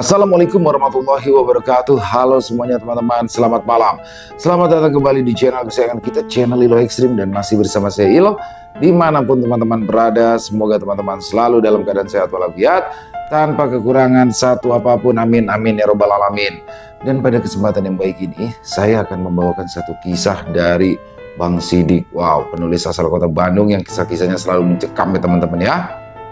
Assalamualaikum warahmatullahi wabarakatuh. Halo semuanya teman-teman, selamat malam. Selamat datang kembali di channel kesayangan kita, channel Ilo Ekstrim. Dan masih bersama saya Ilo. Dimanapun teman-teman berada, semoga teman-teman selalu dalam keadaan sehat walafiat, tanpa kekurangan satu apapun, amin amin ya robbal alamin. Dan pada kesempatan yang baik ini, saya akan membawakan satu kisah dari Bang Sidik. Wow, penulis asal kota Bandung yang kisah-kisahnya selalu mencekam ya teman-teman ya.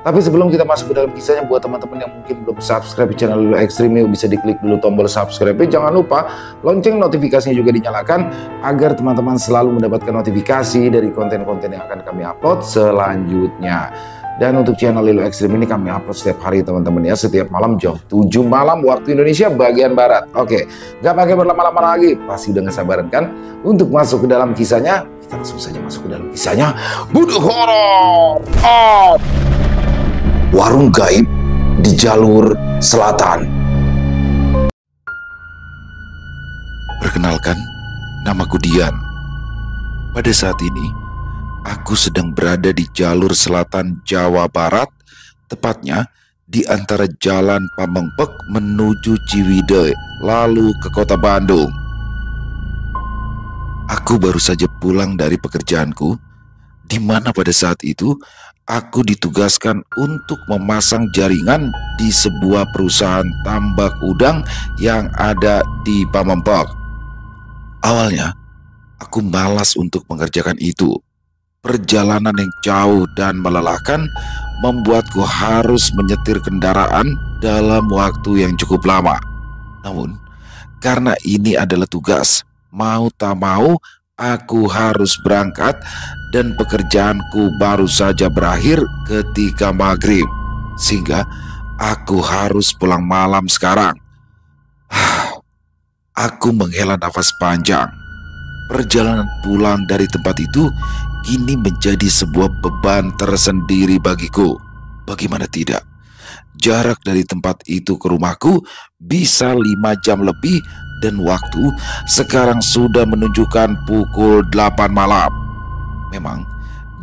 Tapi sebelum kita masuk ke dalam kisahnya, buat teman-teman yang mungkin belum subscribe channel Ilo Ekstrim, bisa diklik dulu tombol subscribe. Jangan lupa lonceng notifikasinya juga dinyalakan agar teman-teman selalu mendapatkan notifikasi dari konten-konten yang akan kami upload selanjutnya. Dan untuk channel Ilo Ekstrim ini kami upload setiap hari teman-teman ya, setiap malam jam 7 malam waktu Indonesia bagian Barat. Oke, gak pakai berlama-lama lagi, pasti udah gak sabaran kan untuk masuk ke dalam kisahnya. Kita langsung saja masuk ke dalam kisahnya. Budu horor. Warung gaib di jalur selatan. Perkenalkan, namaku Dian. Pada saat ini, aku sedang berada di jalur selatan Jawa Barat, tepatnya di antara jalan Pamengpek menuju Ciwidey, lalu ke kota Bandung. Aku baru saja pulang dari pekerjaanku, di mana pada saat itu aku ditugaskan untuk memasang jaringan di sebuah perusahaan tambak udang yang ada di Pamengpek. Awalnya, aku malas untuk mengerjakan itu. Perjalanan yang jauh dan melelahkan membuatku harus menyetir kendaraan dalam waktu yang cukup lama. Namun, karena ini adalah tugas, mau tak mau aku harus berangkat dan pekerjaanku baru saja berakhir ketika maghrib, sehingga aku harus pulang malam sekarang. Aku menghela nafas panjang. Perjalanan pulang dari tempat itu kini menjadi sebuah beban tersendiri bagiku. Bagaimana tidak? Jarak dari tempat itu ke rumahku bisa 5 jam lebih, dan waktu sekarang sudah menunjukkan pukul 8 malam. Memang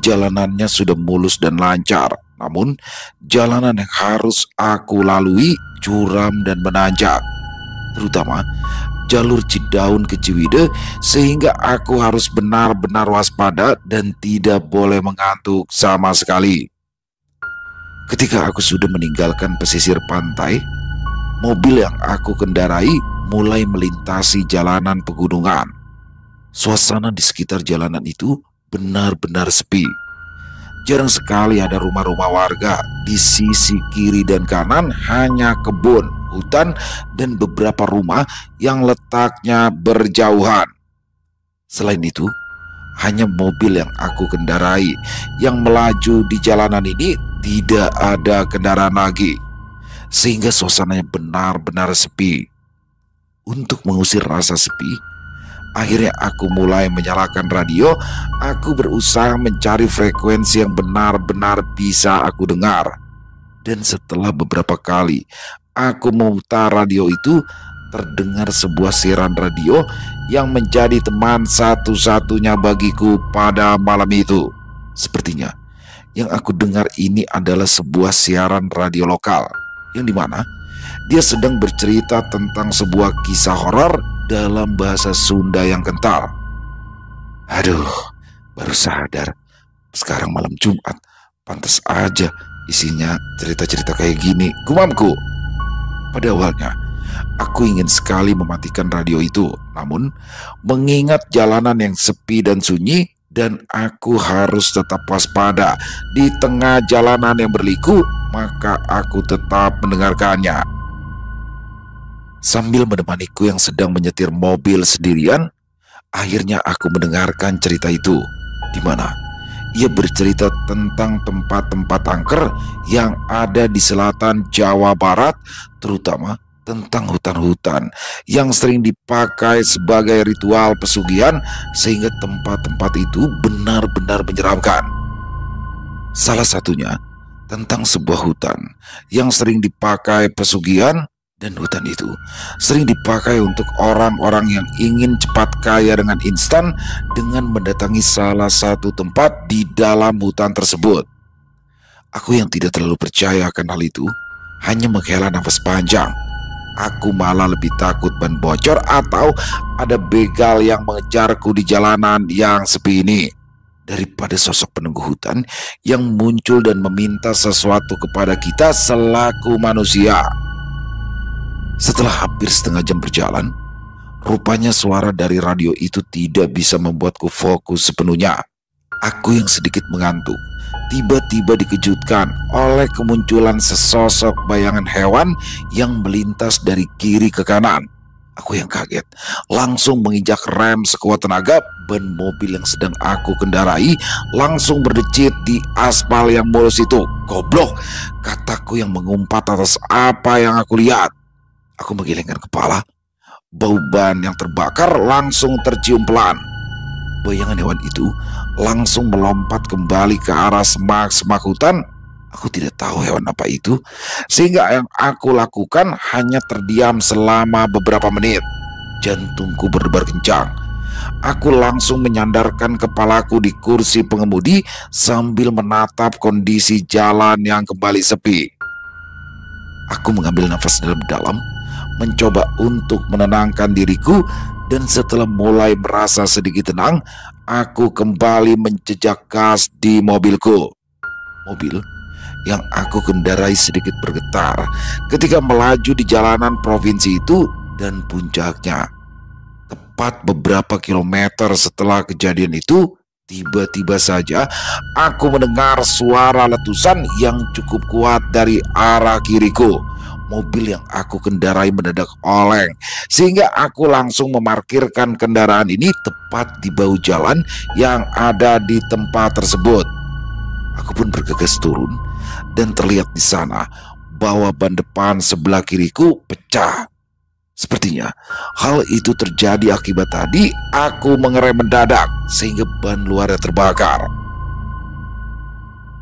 jalanannya sudah mulus dan lancar, namun jalanan yang harus aku lalui curam dan menanjak, terutama jalur Cidaun ke Ciwidey, sehingga aku harus benar-benar waspada dan tidak boleh mengantuk sama sekali. Ketika aku sudah meninggalkan pesisir pantai, mobil yang aku kendarai mulai melintasi jalanan pegunungan. Suasana di sekitar jalanan itu benar-benar sepi. Jarang sekali ada rumah-rumah warga. Di sisi kiri dan kanan hanya kebun, hutan, dan beberapa rumah yang letaknya berjauhan. Selain itu, hanya mobil yang aku kendarai yang melaju di jalanan ini, tidak ada kendaraan lagi, sehingga suasananya benar-benar sepi. Untuk mengusir rasa sepi, akhirnya aku mulai menyalakan radio. Aku berusaha mencari frekuensi yang benar-benar bisa aku dengar. Dan setelah beberapa kali aku memutar radio itu, terdengar sebuah siaran radio yang menjadi teman satu-satunya bagiku pada malam itu. Sepertinya yang aku dengar ini adalah sebuah siaran radio lokal, yang dimana dia sedang bercerita tentang sebuah kisah horor dalam bahasa Sunda yang kental. Aduh, baru sadar sekarang malam Jumat, pantas aja isinya cerita-cerita kayak gini, gumamku. Pada awalnya aku ingin sekali mematikan radio itu, namun mengingat jalanan yang sepi dan sunyi, dan aku harus tetap waspada di tengah jalanan yang berliku, maka aku tetap mendengarkannya. Sambil menemaniku yang sedang menyetir mobil sendirian, akhirnya aku mendengarkan cerita itu, di mana ia bercerita tentang tempat-tempat angker yang ada di selatan Jawa Barat, terutama tentang hutan-hutan yang sering dipakai sebagai ritual pesugihan, sehingga tempat-tempat itu benar-benar menyeramkan. Salah satunya tentang sebuah hutan yang sering dipakai pesugihan, dan hutan itu sering dipakai untuk orang-orang yang ingin cepat kaya dengan instan dengan mendatangi salah satu tempat di dalam hutan tersebut. Aku yang tidak terlalu percaya akan hal itu hanya menghela nafas panjang. Aku malah lebih takut ban bocor atau ada begal yang mengejarku di jalanan yang sepi ini, daripada sosok penunggu hutan yang muncul dan meminta sesuatu kepada kita selaku manusia. Setelah hampir setengah jam berjalan, rupanya suara dari radio itu tidak bisa membuatku fokus sepenuhnya. Aku yang sedikit mengantuk tiba-tiba dikejutkan oleh kemunculan sesosok bayangan hewan yang melintas dari kiri ke kanan. Aku yang kaget langsung menginjak rem sekuat tenaga. Ban mobil yang sedang aku kendarai langsung berdecit di aspal yang mulus itu. Goblok, kataku yang mengumpat atas apa yang aku lihat. Aku menggelengkan kepala. Bau ban yang terbakar langsung tercium pelan. Bayangan hewan itu langsung melompat kembali ke arah semak-semak hutan. Aku tidak tahu hewan apa itu, sehingga yang aku lakukan hanya terdiam selama beberapa menit. Jantungku berdebar kencang. Aku langsung menyandarkan kepalaku di kursi pengemudi sambil menatap kondisi jalan yang kembali sepi. Aku mengambil nafas dalam-dalam, mencoba untuk menenangkan diriku, dan setelah mulai merasa sedikit tenang, aku kembali menjejak gas di mobilku. Mobil yang aku kendarai sedikit bergetar ketika melaju di jalanan provinsi itu, dan puncaknya, tepat beberapa kilometer setelah kejadian itu, tiba-tiba saja aku mendengar suara letusan yang cukup kuat dari arah kiriku. Mobil yang aku kendarai mendadak oleng, sehingga aku langsung memarkirkan kendaraan ini tepat di bahu jalan yang ada di tempat tersebut. Aku pun bergegas turun, dan terlihat di sana bahwa ban depan sebelah kiriku pecah. Sepertinya hal itu terjadi akibat tadi aku mengerem mendadak sehingga ban luarnya terbakar.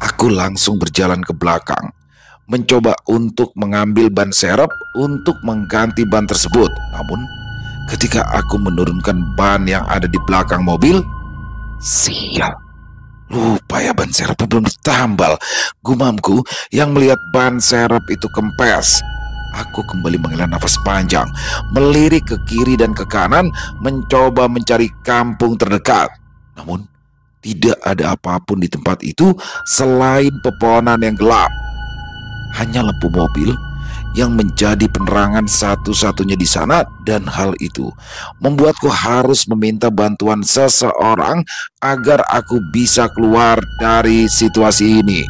Aku langsung berjalan ke belakang, mencoba untuk mengambil ban serep untuk mengganti ban tersebut. Namun ketika aku menurunkan ban yang ada di belakang mobil, sial, lupa ya ban serepnya belum ditambal. Gumamku yang melihat ban serep itu kempes. Aku kembali menghela nafas panjang, melirik ke kiri dan ke kanan, mencoba mencari kampung terdekat. Namun tidak ada apapun di tempat itu selain pepohonan yang gelap. Hanya lampu mobil yang menjadi penerangan satu-satunya di sana, dan hal itu membuatku harus meminta bantuan seseorang agar aku bisa keluar dari situasi ini.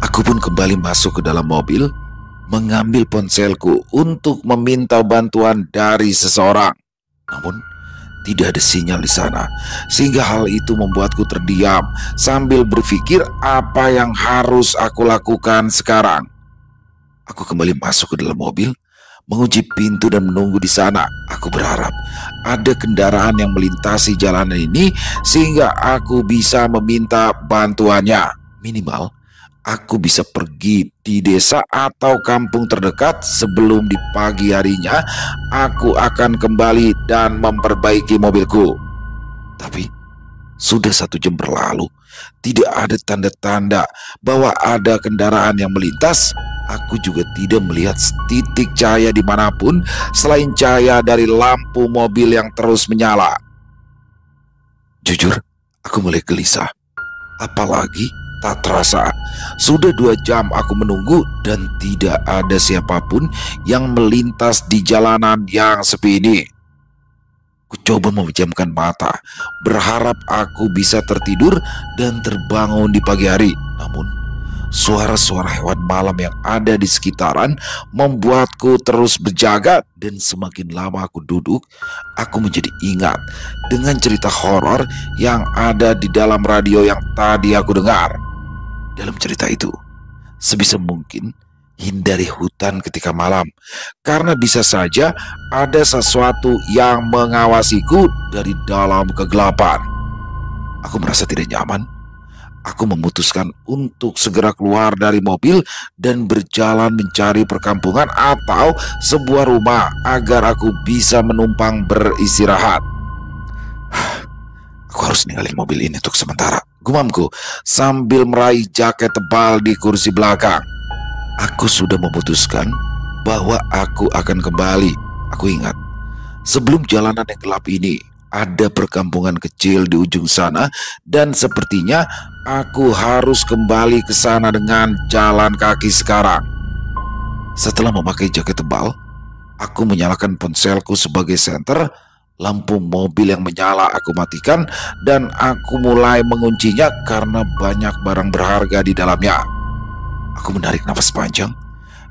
Aku pun kembali masuk ke dalam mobil, mengambil ponselku untuk meminta bantuan dari seseorang. Namun tidak ada sinyal di sana, sehingga hal itu membuatku terdiam sambil berpikir apa yang harus aku lakukan sekarang. Aku kembali masuk ke dalam mobil, mengunci pintu dan menunggu di sana. Aku berharap ada kendaraan yang melintasi jalanan ini sehingga aku bisa meminta bantuannya. Minimal aku bisa pergi di desa atau kampung terdekat sebelum di pagi harinya aku akan kembali dan memperbaiki mobilku. Tapi sudah 1 jam berlalu, tidak ada tanda-tanda bahwa ada kendaraan yang melintas. Aku juga tidak melihat titik cahaya dimanapun selain cahaya dari lampu mobil yang terus menyala. Jujur, aku mulai gelisah. Apalagi tak terasa sudah 2 jam aku menunggu dan tidak ada siapapun yang melintas di jalanan yang sepi ini. Ku coba memejamkan mata, berharap aku bisa tertidur dan terbangun di pagi hari. Namun suara-suara hewan malam yang ada di sekitaran membuatku terus berjaga, dan semakin lama aku duduk, aku menjadi ingat dengan cerita horor yang ada di dalam radio yang tadi aku dengar. Dalam cerita itu, sebisa mungkin hindari hutan ketika malam, karena bisa saja ada sesuatu yang mengawasiku dari dalam kegelapan. Aku merasa tidak nyaman. Aku memutuskan untuk segera keluar dari mobil dan berjalan mencari perkampungan atau sebuah rumah agar aku bisa menumpang beristirahat. Aku harus ninggalin mobil ini untuk sementara, gumamku sambil meraih jaket tebal di kursi belakang. Aku sudah memutuskan bahwa aku akan kembali. Aku ingat, sebelum jalanan yang gelap ini, ada perkampungan kecil di ujung sana, dan sepertinya aku harus kembali ke sana dengan jalan kaki sekarang. Setelah memakai jaket tebal, aku menyalakan ponselku sebagai senter. Lampu mobil yang menyala aku matikan, dan aku mulai menguncinya karena banyak barang berharga di dalamnya. Aku menarik nafas panjang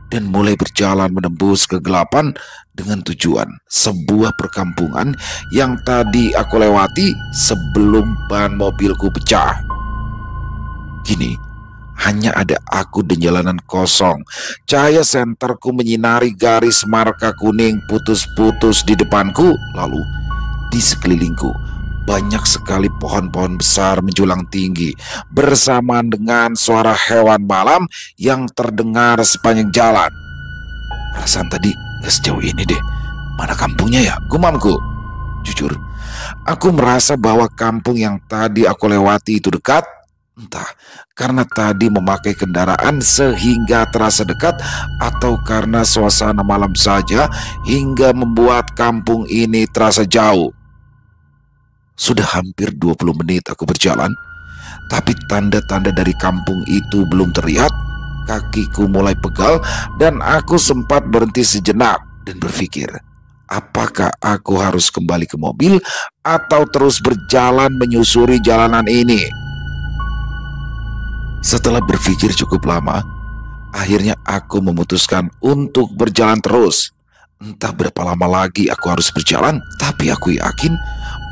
dan mulai berjalan menembus kegelapan dengan tujuan sebuah perkampungan yang tadi aku lewati sebelum ban mobilku pecah. Kini hanya ada aku dan jalanan kosong. Cahaya senterku menyinari garis marka kuning putus-putus di depanku. Lalu di sekelilingku banyak sekali pohon-pohon besar menjulang tinggi, bersamaan dengan suara hewan malam yang terdengar sepanjang jalan. Perasaan tadi gak sejauh ini deh. Mana kampungnya ya? Gumamku. Jujur, aku merasa bahwa kampung yang tadi aku lewati itu dekat. Entah karena tadi memakai kendaraan sehingga terasa dekat, atau karena suasana malam saja hingga membuat kampung ini terasa jauh. Sudah hampir 20 menit aku berjalan, tapi tanda-tanda dari kampung itu belum terlihat. Kakiku mulai pegal dan aku sempat berhenti sejenak dan berpikir, apakah aku harus kembali ke mobil atau terus berjalan menyusuri jalanan ini? Setelah berpikir cukup lama, akhirnya aku memutuskan untuk berjalan terus. Entah berapa lama lagi aku harus berjalan, tapi aku yakin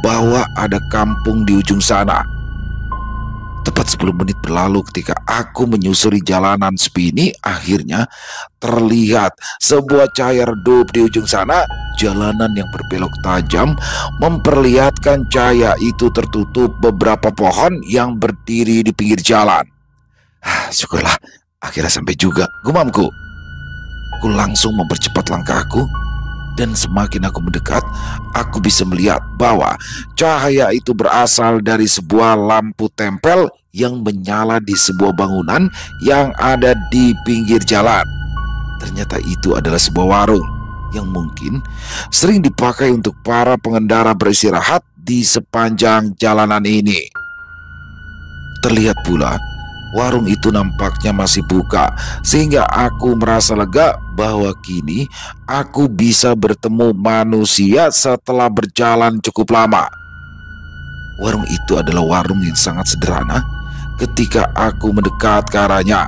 bahwa ada kampung di ujung sana. Tepat 10 menit berlalu ketika aku menyusuri jalanan sepi ini. Akhirnya terlihat sebuah cahaya redup di ujung sana. Jalanan yang berbelok tajam memperlihatkan cahaya itu tertutup beberapa pohon yang berdiri di pinggir jalan. Syukurlah, akhirnya sampai juga, gumamku. Aku langsung mempercepat langkahku, dan semakin aku mendekat, aku bisa melihat bahwa cahaya itu berasal dari sebuah lampu tempel yang menyala di sebuah bangunan yang ada di pinggir jalan. Ternyata itu adalah sebuah warung yang mungkin sering dipakai untuk para pengendara beristirahat di sepanjang jalanan ini. Terlihat pula warung itu nampaknya masih buka, sehingga aku merasa lega bahwa kini aku bisa bertemu manusia setelah berjalan cukup lama. Warung itu adalah warung yang sangat sederhana. Ketika aku mendekat ke arahnya,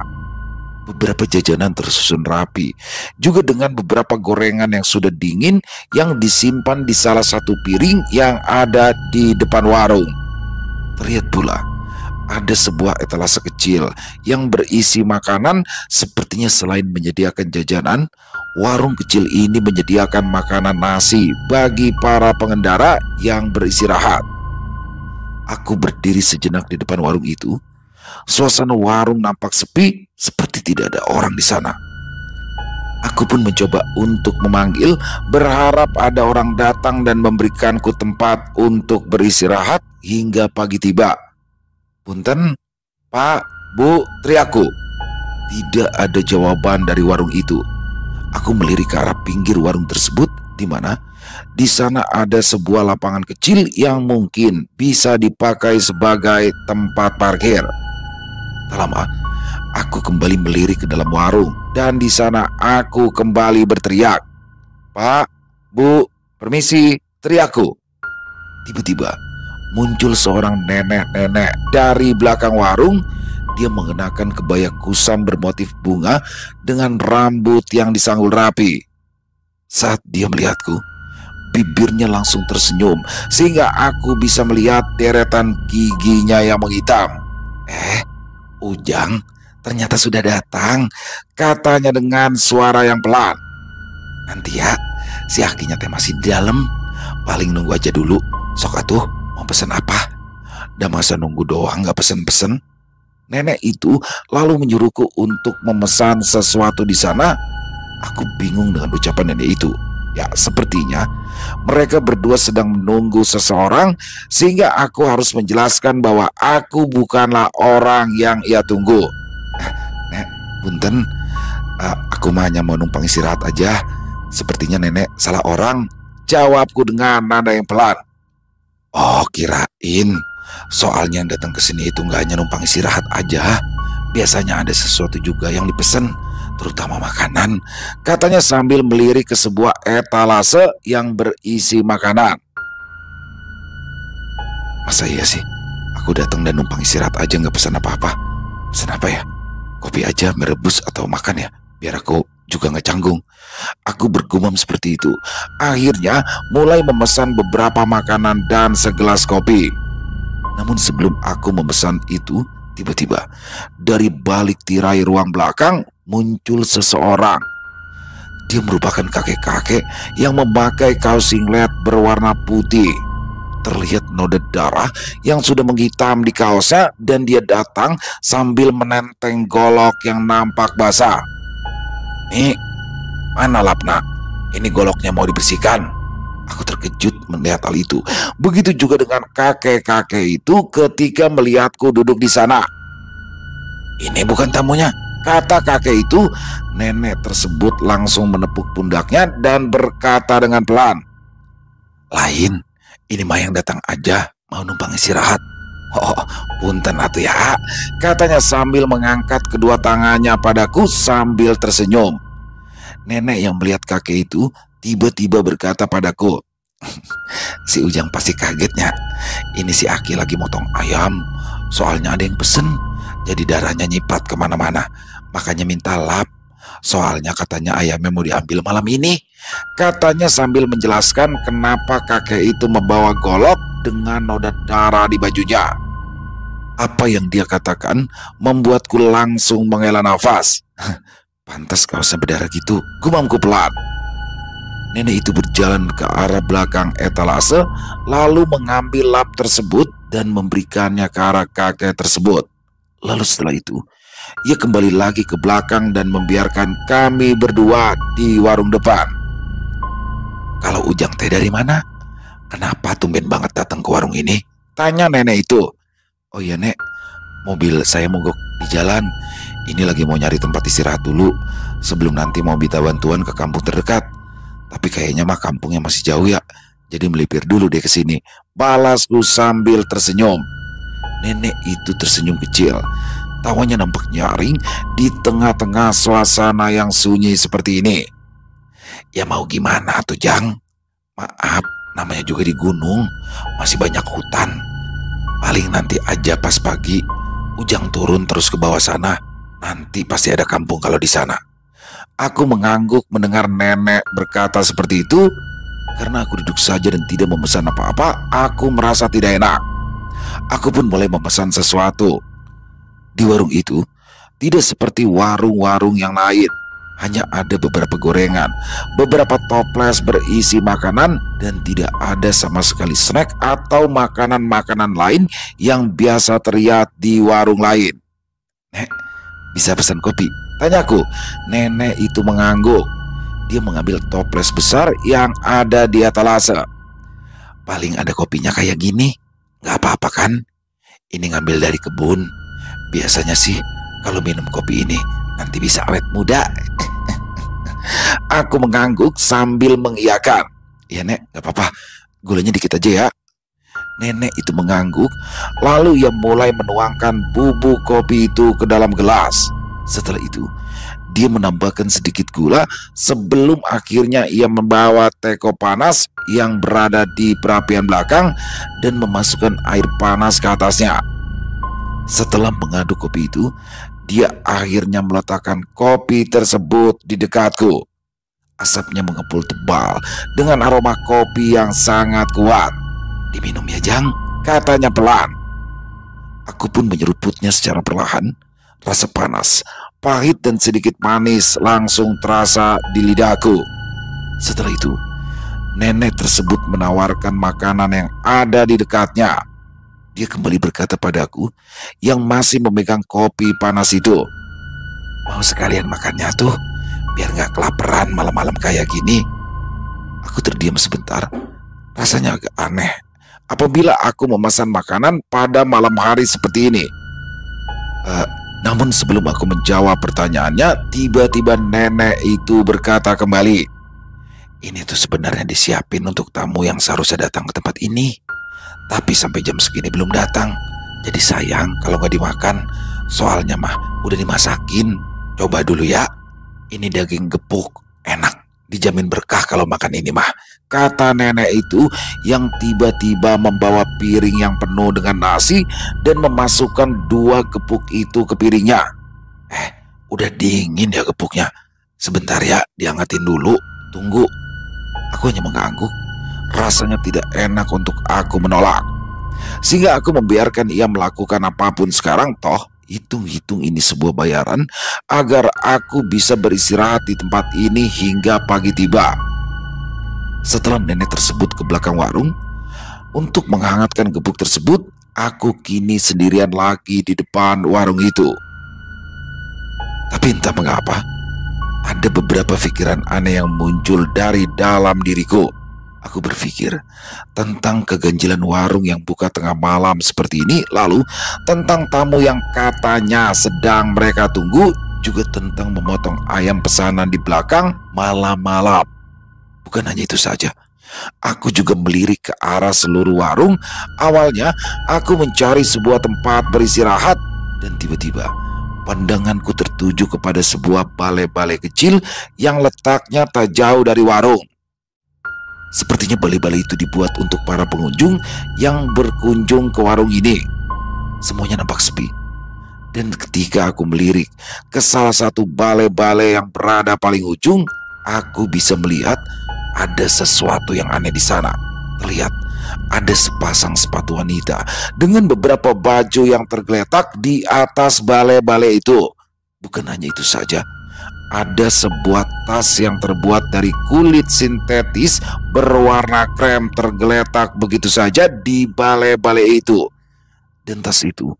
beberapa jajanan tersusun rapi, juga dengan beberapa gorengan yang sudah dingin yang disimpan di salah satu piring yang ada di depan warung. Terlihat pula ada sebuah etalase kecil yang berisi makanan. Sepertinya selain menyediakan jajanan, warung kecil ini menyediakan makanan nasi bagi para pengendara yang beristirahat. Aku berdiri sejenak di depan warung itu. Suasana warung nampak sepi, seperti tidak ada orang di sana. Aku pun mencoba untuk memanggil, berharap ada orang datang dan memberikanku tempat untuk beristirahat hingga pagi tiba. Punten, Pak, Bu, teriakku. Tidak ada jawaban dari warung itu. Aku melirik ke arah pinggir warung tersebut, di mana di sana ada sebuah lapangan kecil yang mungkin bisa dipakai sebagai tempat parkir. Tak lama, aku kembali melirik ke dalam warung, dan di sana aku kembali berteriak, "Pak, Bu, permisi," teriakku. Tiba-tiba muncul seorang nenek-nenek dari belakang warung. Dia mengenakan kebaya kusam bermotif bunga dengan rambut yang disanggul rapi. Saat dia melihatku, bibirnya langsung tersenyum sehingga aku bisa melihat deretan giginya yang menghitam. Ujang, ternyata sudah datang," katanya dengan suara yang pelan. "Nanti ya, si Akinya teh masih di dalam. Paling nunggu aja dulu. Sok atuh, mau pesen apa? Dah masa nunggu doang gak pesen-pesen?" Nenek itu lalu menyuruhku untuk memesan sesuatu di sana. Aku bingung dengan ucapan nenek itu. Ya, sepertinya mereka berdua sedang menunggu seseorang, sehingga aku harus menjelaskan bahwa aku bukanlah orang yang ia tunggu. "Nek, punten, Aku mah hanya mau numpang istirahat aja. Sepertinya nenek salah orang, jawabku dengan nada yang pelan. Oh, kirain. Soalnya yang datang ke sini itu nggak hanya numpang istirahat aja. Biasanya ada sesuatu juga yang dipesan, terutama makanan, katanya sambil melirik ke sebuah etalase yang berisi makanan. Masa iya sih? Aku datang dan numpang istirahat aja nggak pesan apa-apa. Pesan apa ya? Kopi aja, merebus atau makan ya? Biar aku juga nggak canggung. Aku bergumam seperti itu. Akhirnya mulai memesan beberapa makanan dan segelas kopi. Namun sebelum aku memesan itu, tiba-tiba dari balik tirai ruang belakang muncul seseorang. Dia merupakan kakek-kakek yang memakai kaos singlet berwarna putih. Terlihat noda darah yang sudah menghitam di kaosnya dan dia datang sambil menenteng golok yang nampak basah. Nih, mana Lapna? Ini goloknya mau dibersihkan. Aku terkejut melihat hal itu. Begitu juga dengan kakek-kakek itu ketika melihatku duduk di sana. Ini bukan tamunya, kata kakek itu. Nenek tersebut langsung menepuk pundaknya dan berkata dengan pelan, lain, ini mah yang datang aja, mau numpang istirahat. Oh, punten atuh ya, katanya sambil mengangkat kedua tangannya padaku sambil tersenyum. Nenek yang melihat kakek itu tiba-tiba berkata padaku, si Ujang pasti kagetnya. Ini si Aki lagi motong ayam, soalnya ada yang pesen, jadi darahnya nyiprat kemana-mana. Makanya minta lap, soalnya katanya ayamnya mau diambil malam ini. Katanya sambil menjelaskan kenapa kakek itu membawa golok dengan noda darah di bajunya. Apa yang dia katakan membuatku langsung menghela nafas. Pantas kaosnya berdarah gitu, gumamku pelan. Nenek itu berjalan ke arah belakang etalase, lalu mengambil lap tersebut dan memberikannya ke arah kakek tersebut. Lalu setelah itu, ia kembali lagi ke belakang dan membiarkan kami berdua di warung depan. Kalau Ujang teh dari mana? Kenapa tumben banget datang ke warung ini? Tanya nenek itu. Oh iya nek, mobil saya mogok di jalan. Ini lagi mau nyari tempat istirahat dulu sebelum nanti mau minta bantuan ke kampung terdekat. Tapi kayaknya mah kampungnya masih jauh ya. Jadi melipir dulu deh ke sini. Balasku sambil tersenyum. Nenek itu tersenyum kecil. Tawanya nampak nyaring di tengah-tengah suasana yang sunyi seperti ini. Ya mau gimana tuh Jang? Maaf, namanya juga di gunung, masih banyak hutan. Paling nanti aja pas pagi Ujang turun terus ke bawah sana. Nanti pasti ada kampung kalau di sana. Aku mengangguk mendengar nenek berkata seperti itu. Karena aku duduk saja dan tidak memesan apa-apa, aku merasa tidak enak. Aku pun mulai memesan sesuatu. Di warung itu tidak seperti warung-warung yang lain. Hanya ada beberapa gorengan, beberapa toples berisi makanan, dan tidak ada sama sekali snack atau makanan-makanan lain yang biasa terlihat di warung lain. Nek, bisa pesan kopi? Tanyaku. Nenek itu mengangguk. Dia mengambil toples besar yang ada di etalase. Paling ada kopinya kayak gini. Gak apa-apa kan? Ini ngambil dari kebun. Biasanya sih kalau minum kopi ini nanti bisa awet muda. Aku mengangguk sambil mengiyakan. Ya nek, gak apa-apa. Gulanya dikit aja ya. Nenek itu mengangguk. Lalu ia mulai menuangkan bubuk kopi itu ke dalam gelas. Setelah itu dia menambahkan sedikit gula sebelum akhirnya ia membawa teko panas yang berada di perapian belakang dan memasukkan air panas ke atasnya. Setelah mengaduk kopi itu, dia akhirnya meletakkan kopi tersebut di dekatku. Asapnya mengepul tebal dengan aroma kopi yang sangat kuat. Diminum ya Jang, katanya pelan. Aku pun menyeruputnya secara perlahan. Rasa panas, pahit dan sedikit manis langsung terasa di lidahku. Setelah itu, nenek tersebut menawarkan makanan yang ada di dekatnya. Dia kembali berkata padaku yang masih memegang kopi panas itu, mau sekalian makannya tuh, biar gak kelaparan malam-malam kayak gini. Aku terdiam sebentar. Rasanya agak aneh apabila aku memesan makanan pada malam hari seperti ini. Namun sebelum aku menjawab pertanyaannya, tiba-tiba nenek itu berkata kembali, "Ini tuh sebenarnya disiapin untuk tamu yang seharusnya datang ke tempat ini. Tapi sampai jam segini belum datang. Jadi sayang kalau nggak dimakan. Soalnya mah udah dimasakin. Coba dulu ya. Ini daging gepuk, enak. Dijamin berkah kalau makan ini mah," kata nenek itu yang tiba-tiba membawa piring yang penuh dengan nasi dan memasukkan 2 gepuk itu ke piringnya. Udah dingin ya gepuknya. Sebentar ya, diangetin dulu. Tunggu. Aku hanya mengangguk. Rasanya tidak enak untuk aku menolak. Sehingga aku membiarkan ia melakukan apapun. Sekarang toh, hitung-hitung ini sebuah bayaran agar aku bisa beristirahat di tempat ini hingga pagi tiba. Setelah nenek tersebut ke belakang warung untuk menghangatkan gepuk tersebut, aku kini sendirian lagi di depan warung itu. Tapi entah mengapa, ada beberapa pikiran aneh yang muncul dari dalam diriku. Aku berpikir tentang keganjilan warung yang buka tengah malam seperti ini, lalu tentang tamu yang katanya sedang mereka tunggu, juga tentang memotong ayam pesanan di belakang malam-malam. Bukan hanya itu saja, aku juga melirik ke arah seluruh warung. Awalnya aku mencari sebuah tempat beristirahat dan tiba-tiba pandanganku tertuju kepada sebuah balai-balai kecil yang letaknya tak jauh dari warung. Sepertinya balai-balai itu dibuat untuk para pengunjung yang berkunjung ke warung ini. Semuanya nampak sepi. Dan ketika aku melirik ke salah satu balai-balai yang berada paling ujung, aku bisa melihat ada sesuatu yang aneh di sana. Terlihat ada sepasang sepatu wanita dengan beberapa baju yang tergeletak di atas balai-balai itu. Bukan hanya itu saja, ada sebuah tas yang terbuat dari kulit sintetis berwarna krem tergeletak begitu saja di balai-balai itu. Dan tas itu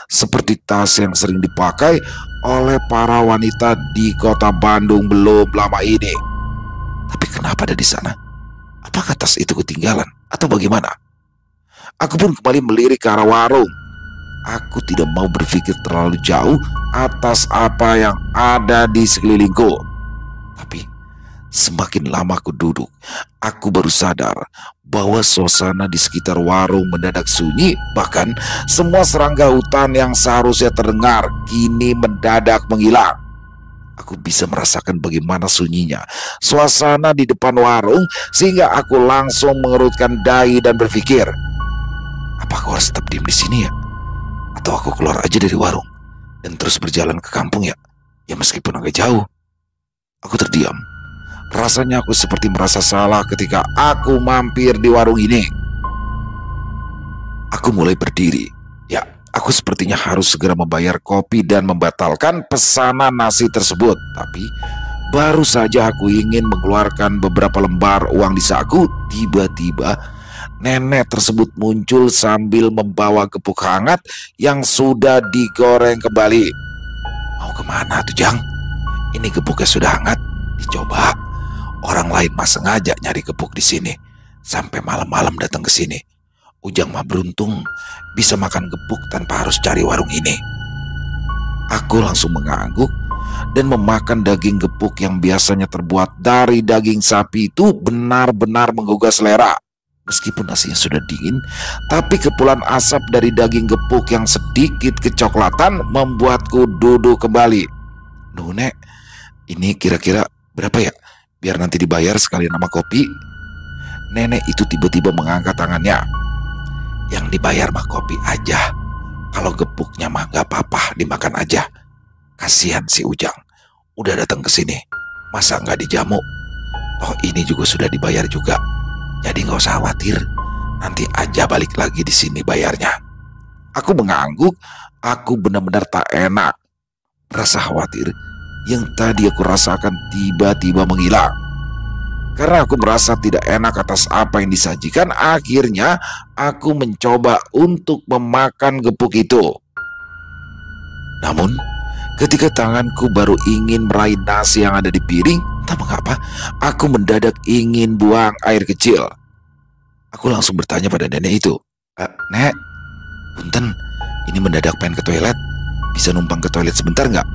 seperti tas yang sering dipakai oleh para wanita di kota Bandung belum lama ini. Tapi kenapa ada di sana? Apakah tas itu ketinggalan atau bagaimana? Aku pun kembali melirik ke arah warung. Aku tidak mau berpikir terlalu jauh atas apa yang ada di sekelilingku. Tapi semakin lama aku duduk, aku baru sadar bahwa suasana di sekitar warung mendadak sunyi. Bahkan semua serangga hutan yang seharusnya terdengar kini mendadak menghilang. Aku bisa merasakan bagaimana sunyinya suasana di depan warung, sehingga aku langsung mengerutkan dahi dan berpikir, apa aku harus tetap diam di sini ya? Atau aku keluar aja dari warung dan terus berjalan ke kampung ya? Ya meskipun agak jauh. Aku terdiam. Rasanya aku seperti merasa salah ketika aku mampir di warung ini. Aku mulai berdiri. Ya, aku sepertinya harus segera membayar kopi dan membatalkan pesanan nasi tersebut. Tapi baru saja aku ingin mengeluarkan beberapa lembar uang di saku, tiba-tiba nenek tersebut muncul sambil membawa gepuk hangat yang sudah digoreng kembali. Mau kemana tuh, Jang? Ini gepuknya sudah hangat. Dicoba. Orang lain mah sengaja nyari gepuk di sini sampai malam-malam datang ke sini. Ujang mah beruntung bisa makan gepuk tanpa harus cari warung ini. Aku langsung mengangguk dan memakan daging gepuk yang biasanya terbuat dari daging sapi itu benar-benar menggugah selera. Meskipun nasinya sudah dingin, tapi kepulan asap dari daging gepuk yang sedikit kecoklatan membuatku duduk kembali. Nuh, Nek, ini kira-kira berapa ya? Biar nanti dibayar sekalian sama kopi. Nenek itu tiba-tiba mengangkat tangannya. Yang dibayar mah kopi aja. Kalau gepuknya mah gak apa-apa, dimakan aja. Kasihan si Ujang, udah datang ke sini, masa gak dijamu? Oh, ini juga sudah dibayar juga. Jadi gak usah khawatir, nanti aja balik lagi di sini bayarnya. Aku mengangguk. Aku benar-benar tak enak. Rasa khawatir yang tadi aku rasakan tiba-tiba menghilang. Karena aku merasa tidak enak atas apa yang disajikan, akhirnya aku mencoba untuk memakan gepuk itu. Namun, ketika tanganku baru ingin meraih nasi yang ada di piring, entah mengapa aku mendadak ingin buang air kecil. Aku langsung bertanya pada nenek itu, "Nek, punten, ini mendadak pengen ke toilet. Bisa numpang ke toilet sebentar nggak?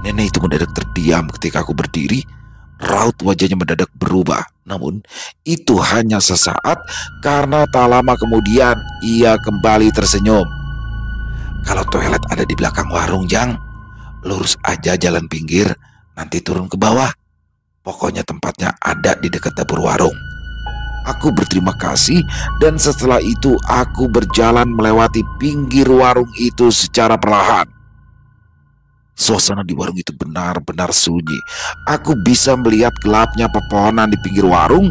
Nenek itu mendadak terdiam ketika aku berdiri. Raut wajahnya mendadak berubah. Namun itu hanya sesaat, karena tak lama kemudian ia kembali tersenyum. Kalau toilet ada di belakang warung, Jang, lurus aja jalan pinggir, nanti turun ke bawah. Pokoknya tempatnya ada di dekat dapur warung. Aku berterima kasih, dan setelah itu aku berjalan melewati pinggir warung itu secara perlahan. Suasana di warung itu benar-benar sunyi. Aku bisa melihat gelapnya pepohonan di pinggir warung,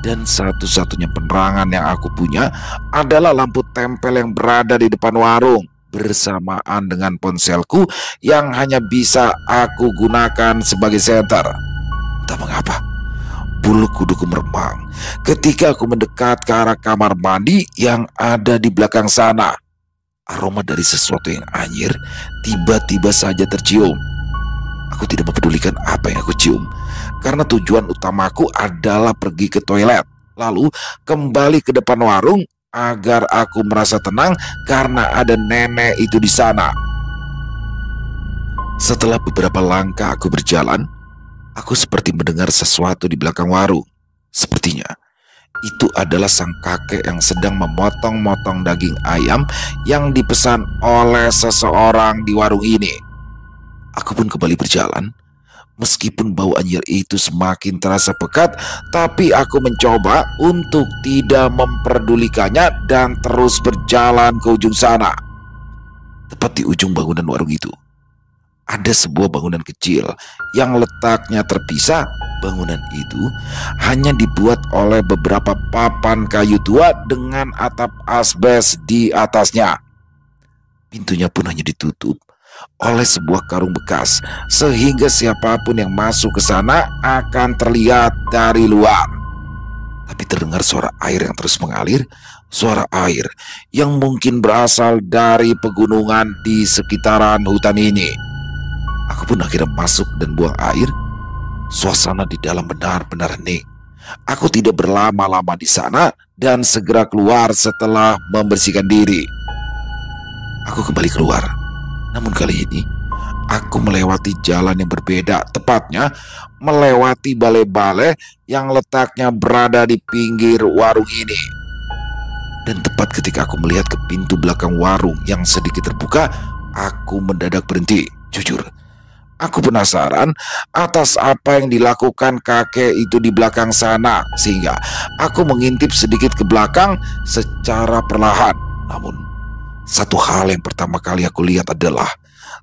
dan satu-satunya penerangan yang aku punya adalah lampu tempel yang berada di depan warung, bersamaan dengan ponselku yang hanya bisa aku gunakan sebagai senter. Entah mengapa, bulu kuduku meremang ketika aku mendekat ke arah kamar mandi yang ada di belakang sana. Aroma dari sesuatu yang anyir tiba-tiba saja tercium. Aku tidak mempedulikan apa yang aku cium, karena tujuan utamaku adalah pergi ke toilet, lalu kembali ke depan warung agar aku merasa tenang karena ada nenek itu di sana. Setelah beberapa langkah aku berjalan, aku seperti mendengar sesuatu di belakang warung. Sepertinya itu adalah sang kakek yang sedang memotong-motong daging ayam yang dipesan oleh seseorang di warung ini. Aku pun kembali berjalan. Meskipun bau anjir itu semakin terasa pekat, tapi aku mencoba untuk tidak memperdulikannya dan terus berjalan ke ujung sana. Tepat di ujung bangunan warung itu ada sebuah bangunan kecil yang letaknya terpisah. Bangunan itu hanya dibuat oleh beberapa papan kayu tua dengan atap asbes di atasnya. Pintunya pun hanya ditutup oleh sebuah karung bekas, sehingga siapapun yang masuk ke sana akan terlihat dari luar. Tapi terdengar suara air yang terus mengalir, suara air yang mungkin berasal dari pegunungan di sekitaran hutan ini. Aku pun akhirnya masuk dan buang air. Suasana di dalam benar-benar hening. Aku tidak berlama-lama di sana dan segera keluar setelah membersihkan diri. Aku kembali keluar. Namun kali ini aku melewati jalan yang berbeda, tepatnya melewati balai-balai yang letaknya berada di pinggir warung ini. Dan tepat ketika aku melihat ke pintu belakang warung yang sedikit terbuka, aku mendadak berhenti. Jujur, aku penasaran atas apa yang dilakukan kakek itu di belakang sana, sehingga aku mengintip sedikit ke belakang secara perlahan. Namun, satu hal yang pertama kali aku lihat adalah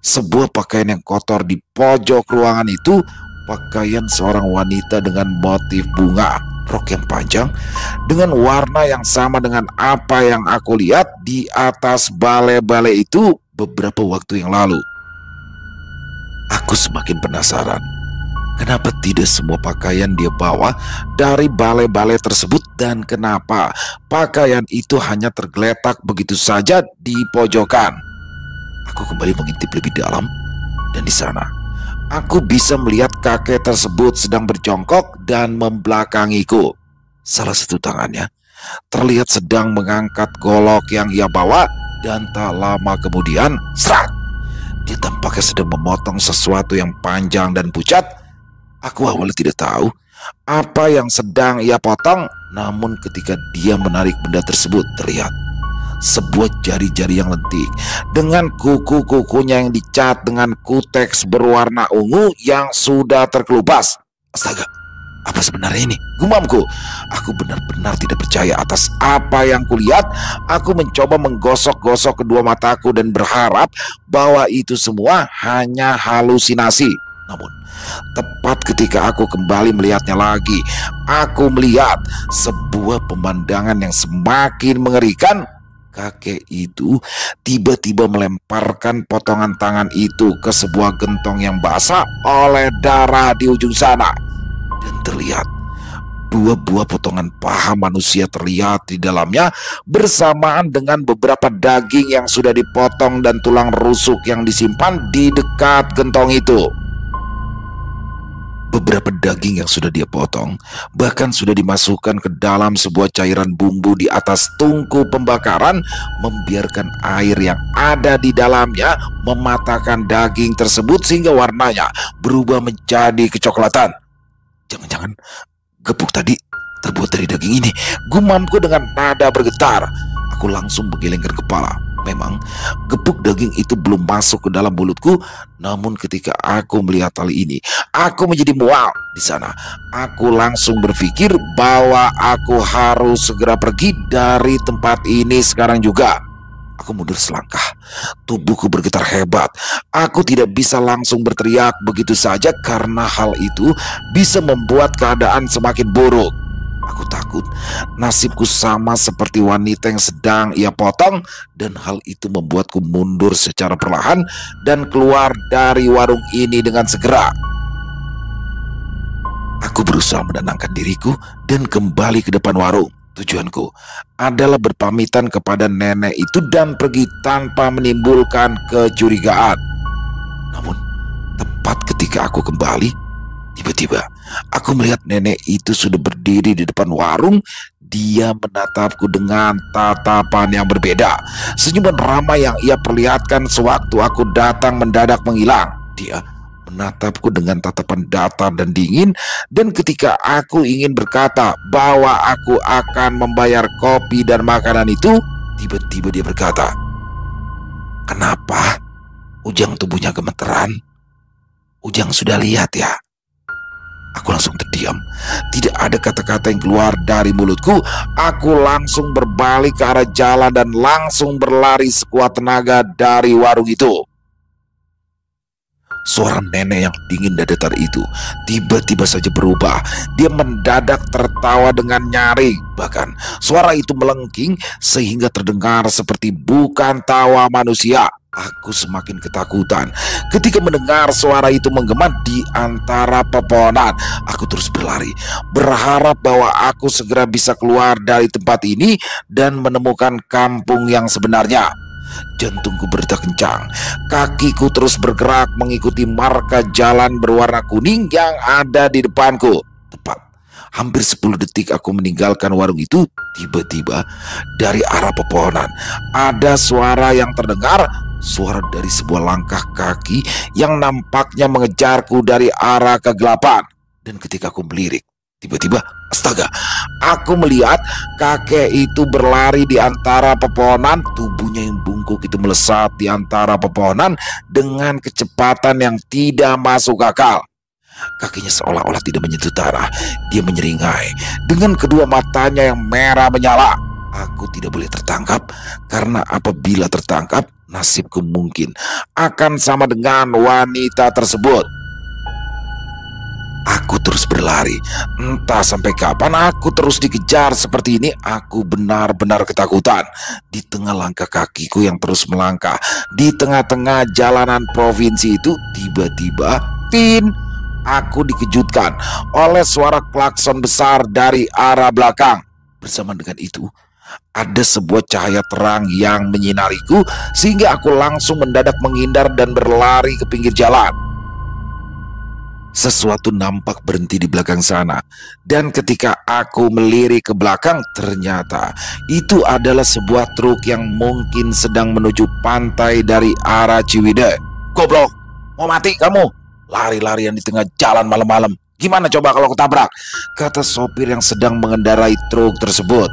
sebuah pakaian yang kotor di pojok ruangan itu. Pakaian seorang wanita dengan motif bunga, rok yang panjang dengan warna yang sama dengan apa yang aku lihat di atas balai-balai itu beberapa waktu yang lalu. Aku semakin penasaran, kenapa tidak semua pakaian dia bawa dari balai-balai tersebut, dan kenapa pakaian itu hanya tergeletak begitu saja di pojokan. Aku kembali mengintip lebih dalam, dan di sana aku bisa melihat kakek tersebut sedang berjongkok dan membelakangiku. Salah satu tangannya terlihat sedang mengangkat golok yang ia bawa, dan tak lama kemudian, serat! Dia tampaknya sedang memotong sesuatu yang panjang dan pucat. Aku awalnya tidak tahu apa yang sedang ia potong, namun ketika dia menarik benda tersebut, terlihat sebuah jari-jari yang lentik dengan kuku-kukunya yang dicat dengan kuteks berwarna ungu yang sudah terkelupas. Astaga, apa sebenarnya ini? Gumamku. Aku benar-benar tidak percaya atas apa yang kulihat. Aku mencoba menggosok-gosok kedua mataku dan berharap bahwa itu semua hanya halusinasi. Namun, tepat ketika aku kembali melihatnya lagi, aku melihat sebuah pemandangan yang semakin mengerikan. Kakek itu tiba-tiba melemparkan potongan tangan itu ke sebuah gentong yang basah oleh darah di ujung sana. Dan terlihat dua buah potongan paha manusia terlihat di dalamnya, bersamaan dengan beberapa daging yang sudah dipotong dan tulang rusuk yang disimpan di dekat gentong itu. Beberapa daging yang sudah dia potong bahkan sudah dimasukkan ke dalam sebuah cairan bumbu di atas tungku pembakaran, membiarkan air yang ada di dalamnya mematahkan daging tersebut sehingga warnanya berubah menjadi kecoklatan. Jangan-jangan gepuk tadi terbuat dari daging ini, gumamku dengan nada bergetar. Aku langsung menggelengkan kepala. Memang gepuk daging itu belum masuk ke dalam mulutku, namun ketika aku melihat hal ini, aku menjadi mual di sana. Aku langsung berpikir bahwa aku harus segera pergi dari tempat ini sekarang juga. Aku mundur selangkah, tubuhku bergetar hebat. Aku tidak bisa langsung berteriak begitu saja karena hal itu bisa membuat keadaan semakin buruk. Aku takut nasibku sama seperti wanita yang sedang ia potong, dan hal itu membuatku mundur secara perlahan dan keluar dari warung ini dengan segera. Aku berusaha menenangkan diriku dan kembali ke depan warung. Tujuanku adalah berpamitan kepada nenek itu dan pergi tanpa menimbulkan kecurigaan. Namun, tepat ketika aku kembali, tiba-tiba aku melihat nenek itu sudah berdiri di depan warung. Dia menatapku dengan tatapan yang berbeda. Senyuman ramai yang ia perlihatkan sewaktu aku datang mendadak menghilang. Dia menatapku dengan tatapan datar dan dingin, dan ketika aku ingin berkata bahwa aku akan membayar kopi dan makanan itu, tiba-tiba dia berkata, "Kenapa?" Ujang tubuhnya gemeteran. "Ujang sudah lihat ya?" Aku langsung terdiam. Tidak ada kata-kata yang keluar dari mulutku. Aku langsung berbalik ke arah jalan dan langsung berlari sekuat tenaga dari warung itu. Suara nenek yang dingin dan datar itu tiba-tiba saja berubah. Dia mendadak tertawa dengan nyaring. Bahkan suara itu melengking sehingga terdengar seperti bukan tawa manusia. Aku semakin ketakutan ketika mendengar suara itu menggema di antara pepohonan. Aku terus berlari, berharap bahwa aku segera bisa keluar dari tempat ini dan menemukan kampung yang sebenarnya. Jantungku berdetak kencang. Kakiku terus bergerak mengikuti marka jalan berwarna kuning yang ada di depanku. Tepat hampir 10 detik aku meninggalkan warung itu, tiba-tiba dari arah pepohonan ada suara yang terdengar. Suara dari sebuah langkah kaki yang nampaknya mengejarku dari arah kegelapan. Dan ketika aku melirik, tiba-tiba, astaga, aku melihat kakek itu berlari di antara pepohonan. Tubuhnya yang bungkuk itu melesat di antara pepohonan dengan kecepatan yang tidak masuk akal. Kakinya seolah-olah tidak menyentuh tanah. Dia menyeringai dengan kedua matanya yang merah menyala. Aku tidak boleh tertangkap, karena apabila tertangkap, nasibku mungkin akan sama dengan wanita tersebut. Aku terus berlari. Entah sampai kapan aku terus dikejar seperti ini. Aku benar-benar ketakutan. Di tengah langkah kakiku yang terus melangkah di tengah-tengah jalanan provinsi itu, tiba-tiba, tin, aku dikejutkan oleh suara klakson besar dari arah belakang. Bersama dengan itu, ada sebuah cahaya terang yang menyinariku sehingga aku langsung mendadak menghindar dan berlari ke pinggir jalan. Sesuatu nampak berhenti di belakang sana, dan ketika aku melirik ke belakang, ternyata itu adalah sebuah truk yang mungkin sedang menuju pantai dari arah Ciwidey. "Goblok, mau mati kamu? Lari-larian di tengah jalan malam-malam. Gimana coba kalau ketabrak?" kata sopir yang sedang mengendarai truk tersebut.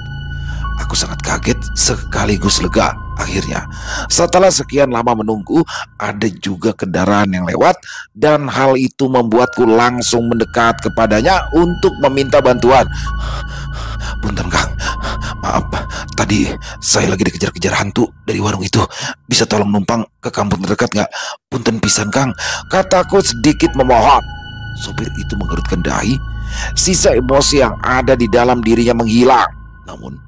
Aku sangat kaget sekaligus lega. Akhirnya, setelah sekian lama menunggu, ada juga kendaraan yang lewat, dan hal itu membuatku langsung mendekat kepadanya untuk meminta bantuan. "Punten Kang, maaf, tadi saya lagi dikejar-kejar hantu dari warung itu. Bisa tolong numpang ke kampung terdekat nggak? Punten pisan Kang," kataku sedikit memohon. Sopir itu mengerutkan dahi. Sisa emosi yang ada di dalam dirinya menghilang. Namun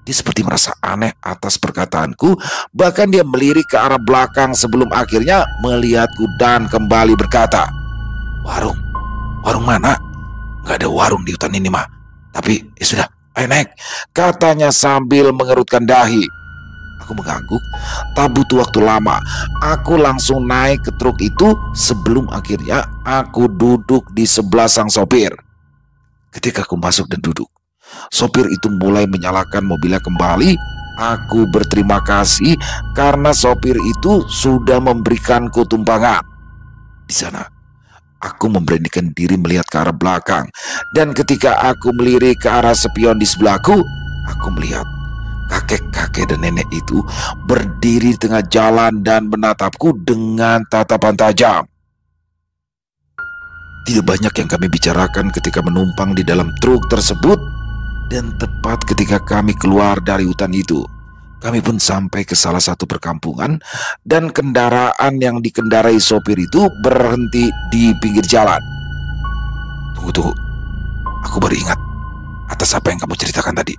dia seperti merasa aneh atas perkataanku. Bahkan dia melirik ke arah belakang sebelum akhirnya melihatku dan kembali berkata, "Warung? Warung mana? Gak ada warung di hutan ini mah. Tapi ya sudah, ayo naik," katanya sambil mengerutkan dahi. Aku mengangguk. Tak butuh waktu lama, aku langsung naik ke truk itu sebelum akhirnya aku duduk di sebelah sang sopir. Ketika aku masuk dan duduk, sopir itu mulai menyalakan mobilnya kembali. Aku berterima kasih karena sopir itu sudah memberikanku tumpangan. Di sana, aku memberanikan diri melihat ke arah belakang. Dan ketika aku melirik ke arah spion di sebelahku, aku melihat kakek-kakek dan nenek itu berdiri di tengah jalan dan menatapku dengan tatapan tajam. Tidak banyak yang kami bicarakan ketika menumpang di dalam truk tersebut. Dan tepat ketika kami keluar dari hutan itu, kami pun sampai ke salah satu perkampungan. Dan kendaraan yang dikendarai sopir itu berhenti di pinggir jalan. Tunggu. Aku baru ingat atas apa yang kamu ceritakan tadi.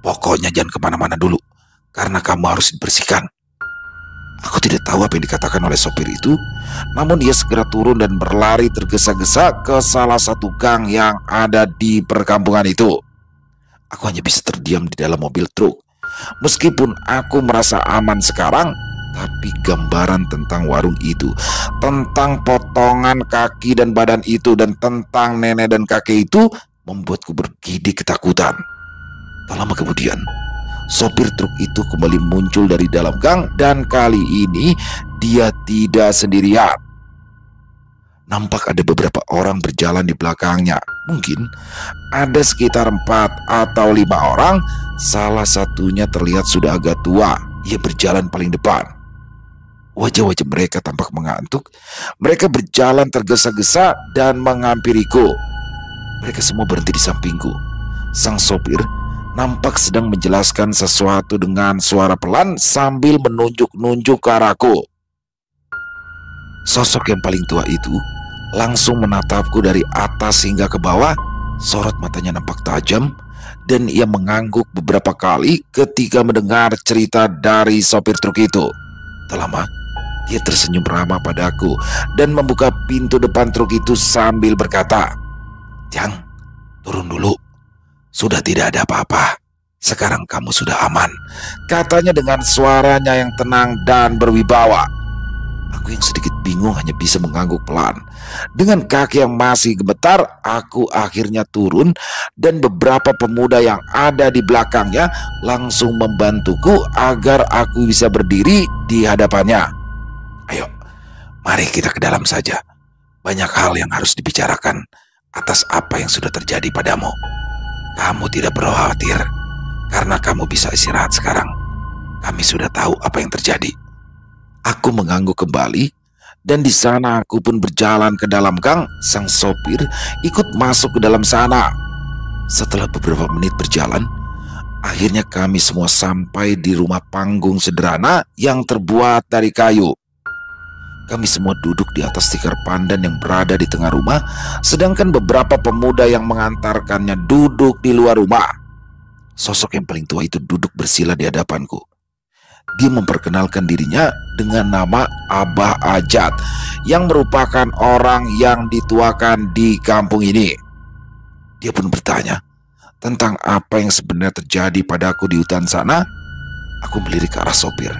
Pokoknya jangan kemana-mana dulu, karena kamu harus dibersihkan. Aku tidak tahu apa yang dikatakan oleh sopir itu, namun dia segera turun dan berlari tergesa-gesa ke salah satu gang yang ada di perkampungan itu. Aku hanya bisa terdiam di dalam mobil truk. Meskipun aku merasa aman sekarang, tapi gambaran tentang warung itu, tentang potongan kaki dan badan itu, dan tentang nenek dan kakek itu membuatku bergidik ketakutan. Tak lama kemudian, sopir truk itu kembali muncul dari dalam gang, dan kali ini dia tidak sendirian. Nampak ada beberapa orang berjalan di belakangnya. Mungkin ada sekitar 4 atau 5 orang. Salah satunya terlihat sudah agak tua. Ia berjalan paling depan. Wajah-wajah mereka tampak mengantuk. Mereka berjalan tergesa-gesa dan menghampiriku. Mereka semua berhenti di sampingku. Sang sopir nampak sedang menjelaskan sesuatu dengan suara pelan sambil menunjuk-nunjuk ke arahku. Sosok yang paling tua itu langsung menatapku dari atas hingga ke bawah. Sorot matanya nampak tajam, dan ia mengangguk beberapa kali ketika mendengar cerita dari sopir truk itu. Tak lama, dia tersenyum ramah padaku dan membuka pintu depan truk itu sambil berkata, "Jang, turun dulu. Sudah tidak ada apa-apa. Sekarang kamu sudah aman," katanya dengan suaranya yang tenang dan berwibawa. Aku yang sedikit bingung hanya bisa mengangguk pelan. Dengan kaki yang masih gemetar, aku akhirnya turun, dan beberapa pemuda yang ada di belakangnya langsung membantuku agar aku bisa berdiri di hadapannya. "Ayo, mari kita ke dalam saja. Banyak hal yang harus dibicarakan atas apa yang sudah terjadi padamu. Kamu tidak perlu khawatir, karena kamu bisa istirahat sekarang. Kami sudah tahu apa yang terjadi." Aku mengangguk kembali, dan di sana aku pun berjalan ke dalam gang. Sang sopir ikut masuk ke dalam sana. Setelah beberapa menit berjalan, akhirnya kami semua sampai di rumah panggung sederhana yang terbuat dari kayu. Kami semua duduk di atas tikar pandan yang berada di tengah rumah, sedangkan beberapa pemuda yang mengantarkannya duduk di luar rumah. Sosok yang paling tua itu duduk bersila di hadapanku. Dia memperkenalkan dirinya dengan nama Abah Ajat, yang merupakan orang yang dituakan di kampung ini. Dia pun bertanya tentang apa yang sebenarnya terjadi padaku di hutan sana. Aku melirik ke arah sopir.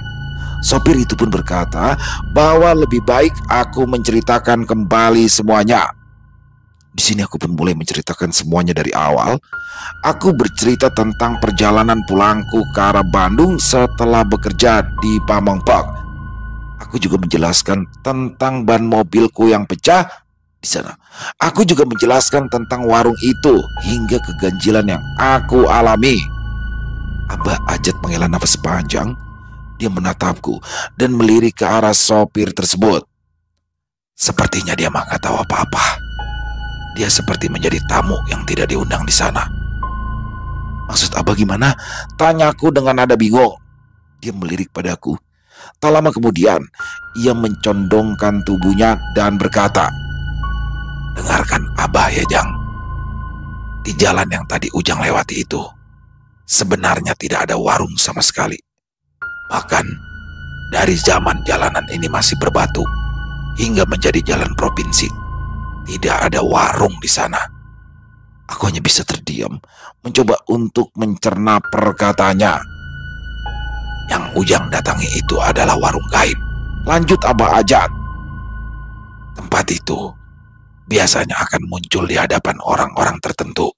Sopir itu pun berkata bahwa lebih baik aku menceritakan kembali semuanya. Di sini aku pun mulai menceritakan semuanya dari awal. Aku bercerita tentang perjalanan pulangku ke arah Bandung setelah bekerja di Pamengpeuk. Aku juga menjelaskan tentang ban mobilku yang pecah di sana. Aku juga menjelaskan tentang warung itu hingga keganjilan yang aku alami. Abah Ajat menghela nafas panjang. Dia menatapku dan melirik ke arah sopir tersebut. Sepertinya dia nggak tahu apa-apa. Dia seperti menjadi tamu yang tidak diundang di sana. "Maksud Abah gimana?" tanyaku dengan nada bingung. Dia melirik padaku. Tak lama kemudian, ia mencondongkan tubuhnya dan berkata, "Dengarkan Abah ya, Jang. Di jalan yang tadi Ujang lewati itu, sebenarnya tidak ada warung sama sekali. Bahkan, dari zaman jalanan ini masih berbatu, hingga menjadi jalan provinsi, tidak ada warung di sana." Aku hanya bisa terdiam, mencoba untuk mencerna perkataannya. Yang Ujang datangi itu adalah warung gaib. Lanjut Abah Ajat. Tempat itu biasanya akan muncul di hadapan orang-orang tertentu.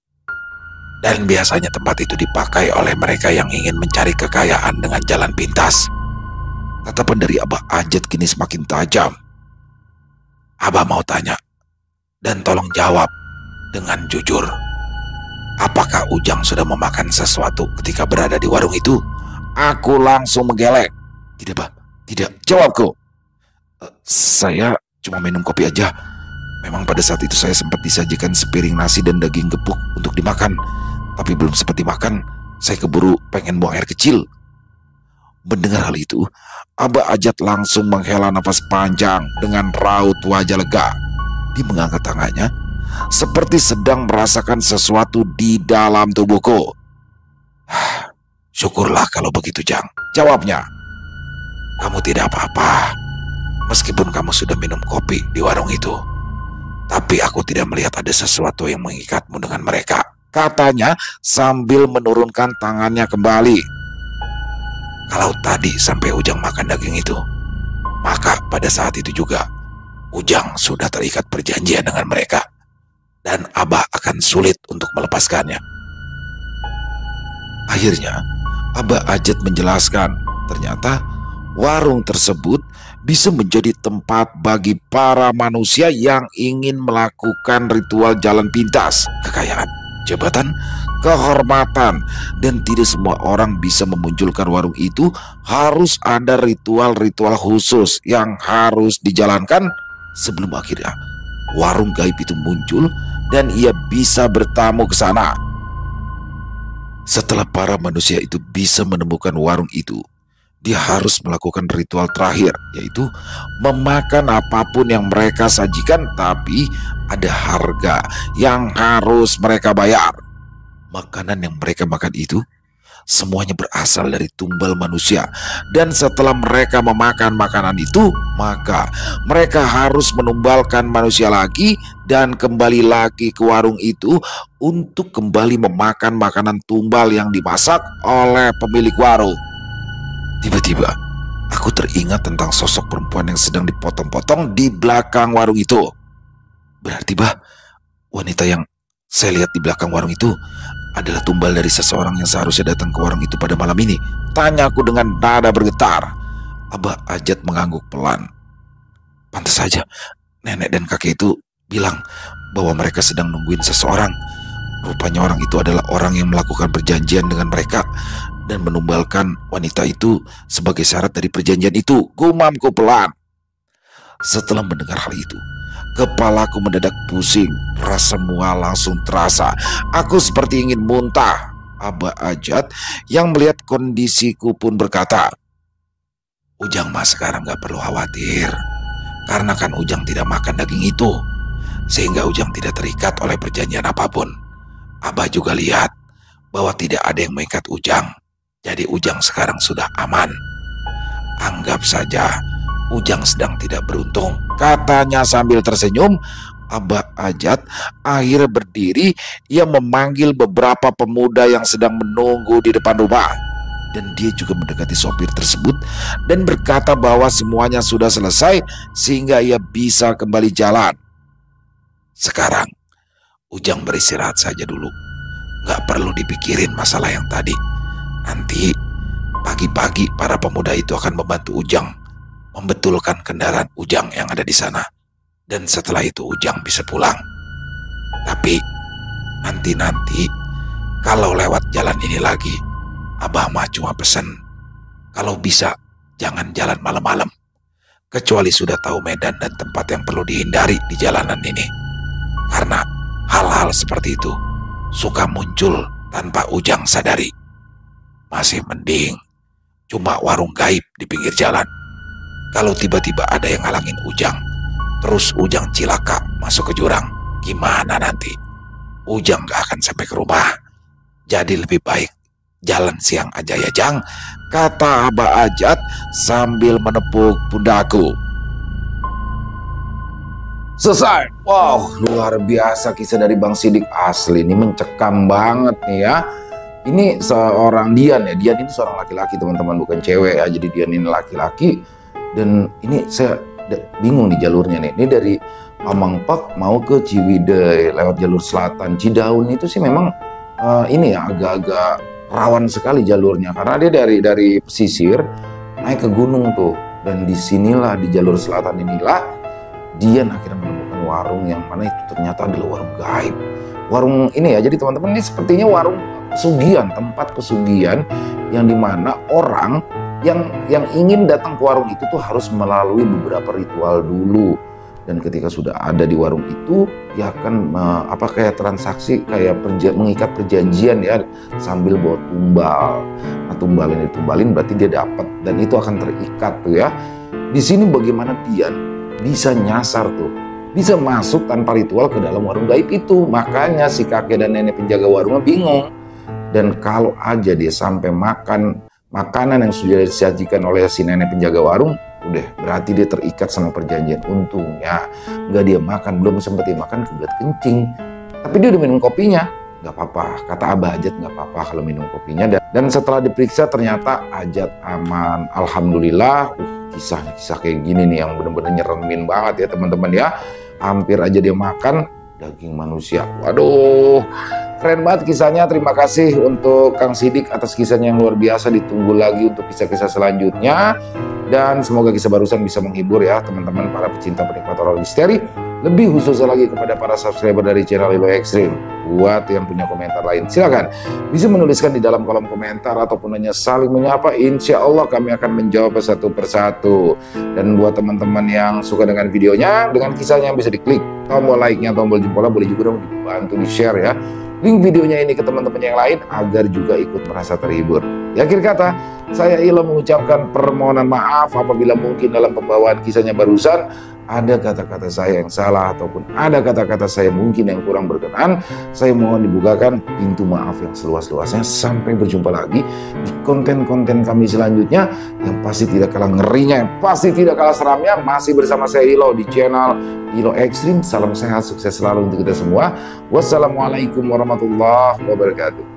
Dan biasanya tempat itu dipakai oleh mereka yang ingin mencari kekayaan dengan jalan pintas. Tatapan dari Abah Ajat kini semakin tajam. Abah mau tanya, dan tolong jawab dengan jujur. Apakah Ujang sudah memakan sesuatu ketika berada di warung itu? Aku langsung menggeleng. Tidak, Bah. Tidak. Jawabku. Saya cuma minum kopi aja. Memang pada saat itu saya sempat disajikan sepiring nasi dan daging gepuk untuk dimakan. Tapi belum sempat dimakan, saya keburu pengen buang air kecil. Mendengar hal itu, Abah Ajat langsung menghela nafas panjang dengan raut wajah lega. Dia mengangkat tangannya, seperti sedang merasakan sesuatu di dalam tubuhku. Syukurlah kalau begitu, Jang. Jawabnya. Kamu tidak apa-apa, meskipun kamu sudah minum kopi di warung itu. Tapi aku tidak melihat ada sesuatu yang mengikatmu dengan mereka, katanya sambil menurunkan tangannya kembali. Kalau tadi sampai Ujang makan daging itu, maka pada saat itu juga Ujang sudah terikat perjanjian dengan mereka, dan Abah akan sulit untuk melepaskannya. Akhirnya Abah Ajat menjelaskan, ternyata warung tersebut bisa menjadi tempat bagi para manusia yang ingin melakukan ritual jalan pintas, kekayaan, jabatan, kehormatan, dan tidak semua orang bisa memunculkan warung itu. Harus ada ritual-ritual khusus yang harus dijalankan sebelum akhirnya warung gaib itu muncul dan ia bisa bertamu ke sana. Setelah para manusia itu bisa menemukan warung itu, dia harus melakukan ritual terakhir, yaitu memakan apapun yang mereka sajikan, tapi ada harga yang harus mereka bayar. Makanan yang mereka makan itu semuanya berasal dari tumbal manusia, dan setelah mereka memakan makanan itu, maka mereka harus menumbalkan manusia lagi dan kembali lagi ke warung itu untuk kembali memakan makanan tumbal yang dimasak oleh pemilik warung. Tiba-tiba aku teringat tentang sosok perempuan yang sedang dipotong-potong di belakang warung itu. Berarti, Bah, wanita yang saya lihat di belakang warung itu adalah tumbal dari seseorang yang seharusnya datang ke warung itu pada malam ini, tanyaku dengan nada bergetar. Abah Ajat mengangguk pelan. Pantas saja nenek dan kakek itu bilang bahwa mereka sedang nungguin seseorang. Rupanya orang itu adalah orang yang melakukan perjanjian dengan mereka dan menumbalkan wanita itu sebagai syarat dari perjanjian itu, gumamku pelan. Setelah mendengar hal itu, kepalaku mendadak pusing, rasa mual langsung terasa. Aku seperti ingin muntah. Abah Ajat yang melihat kondisiku pun berkata, Ujang mah sekarang gak perlu khawatir, karena kan Ujang tidak makan daging itu, sehingga Ujang tidak terikat oleh perjanjian apapun. Abah juga lihat bahwa tidak ada yang mengikat Ujang, jadi Ujang sekarang sudah aman. Anggap saja Ujang sedang tidak beruntung, katanya sambil tersenyum. Abah Ajat akhirnya berdiri. Ia memanggil beberapa pemuda yang sedang menunggu di depan rumah, dan dia juga mendekati sopir tersebut dan berkata bahwa semuanya sudah selesai sehingga ia bisa kembali jalan. Sekarang Ujang beristirahat saja dulu, gak perlu dipikirin masalah yang tadi. Nanti pagi-pagi para pemuda itu akan membantu Ujang membetulkan kendaraan Ujang yang ada di sana, dan setelah itu Ujang bisa pulang. Tapi nanti kalau lewat jalan ini lagi, Abah mah cuma pesen, kalau bisa jangan jalan malam-malam, kecuali sudah tahu medan dan tempat yang perlu dihindari di jalanan ini. Karena hal-hal seperti itu suka muncul tanpa Ujang sadari. Masih mending cuma warung gaib di pinggir jalan. Kalau tiba-tiba ada yang ngalangin Ujang, terus Ujang cilaka masuk ke jurang, gimana nanti? Ujang gak akan sampai ke rumah. Jadi lebih baik jalan siang aja ya, Jang, kata Abah Ajat sambil menepuk pundakku. Selesai. Wow, luar biasa kisah dari Bang Sidik. Asli ini mencekam banget nih ya. ini seorang Dian ya. Dian ini seorang laki-laki teman-teman, bukan cewek ya. Jadi Dian ini laki-laki. Dan ini saya bingung nih jalurnya nih. Ini dari Pamangpak mau ke Ciwidey lewat jalur selatan. Cidaun itu sih memang ini ya agak-agak rawan sekali jalurnya, karena dia dari pesisir naik ke gunung tuh. Dan disinilah di jalur selatan inilah Dian akhirnya menemukan warung yang mana itu ternyata adalah warung gaib. Warung ini ya, jadi teman-teman ini sepertinya warung pesugihan, tempat pesugihan yang dimana orang yang ingin datang ke warung itu tuh harus melalui beberapa ritual dulu. Dan ketika sudah ada di warung itu, dia akan kayak transaksi, kayak mengikat perjanjian ya, sambil bawa tumbal. Nah, tumbal ini ditumbalin berarti dia dapat, dan itu akan terikat tuh ya. Di sini bagaimana Dian bisa nyasar tuh, bisa masuk tanpa ritual ke dalam warung gaib itu. Makanya si kakek dan nenek penjaga warungnya bingung. Dan kalau aja dia sampai makan makanan yang sudah disajikan oleh si nenek penjaga warung, udah berarti dia terikat sama perjanjian. Untungnya nggak dia makan, belum sempat dia makan kebelet kencing, tapi dia udah minum kopinya. Nggak apa-apa, kata Abah Ajat, nggak apa-apa kalau minum kopinya. Dan setelah diperiksa ternyata Ajat aman, alhamdulillah. Kisah kayak gini nih yang bener-bener nyeremin banget ya teman-teman ya. Hampir aja dia makan daging manusia. Waduh, keren banget kisahnya. Terima kasih untuk Kang Sidik atas kisahnya yang luar biasa. Ditunggu lagi untuk kisah-kisah selanjutnya. Dan semoga kisah barusan bisa menghibur ya teman-teman para pecinta penikmat horor misteri. Lebih khususnya lagi kepada para subscriber dari channel Lilo Extreme. Buat yang punya komentar lain, silakan bisa menuliskan di dalam kolom komentar ataupun hanya saling menyapa. Insya Allah kami akan menjawab satu persatu. Dan buat teman-teman yang suka dengan videonya, dengan kisahnya, bisa diklik tombol like-nya, tombol jempolnya, boleh juga dong dibantu di-share ya link videonya ini ke teman-teman yang lain agar juga ikut merasa terhibur. Di akhir kata, saya Ilo mengucapkan permohonan maaf apabila mungkin dalam pembawaan kisahnya barusan ada kata-kata saya yang salah ataupun ada kata-kata saya mungkin yang kurang berkenan. Saya mohon dibukakan pintu maaf yang seluas-luasnya. Sampai berjumpa lagi di konten-konten kami selanjutnya yang pasti tidak kalah ngerinya, yang pasti tidak kalah seramnya. Masih bersama saya Ilo di channel Ilo Extreme. Salam sehat, sukses selalu untuk kita semua. Wassalamualaikum warahmatullahi wabarakatuh.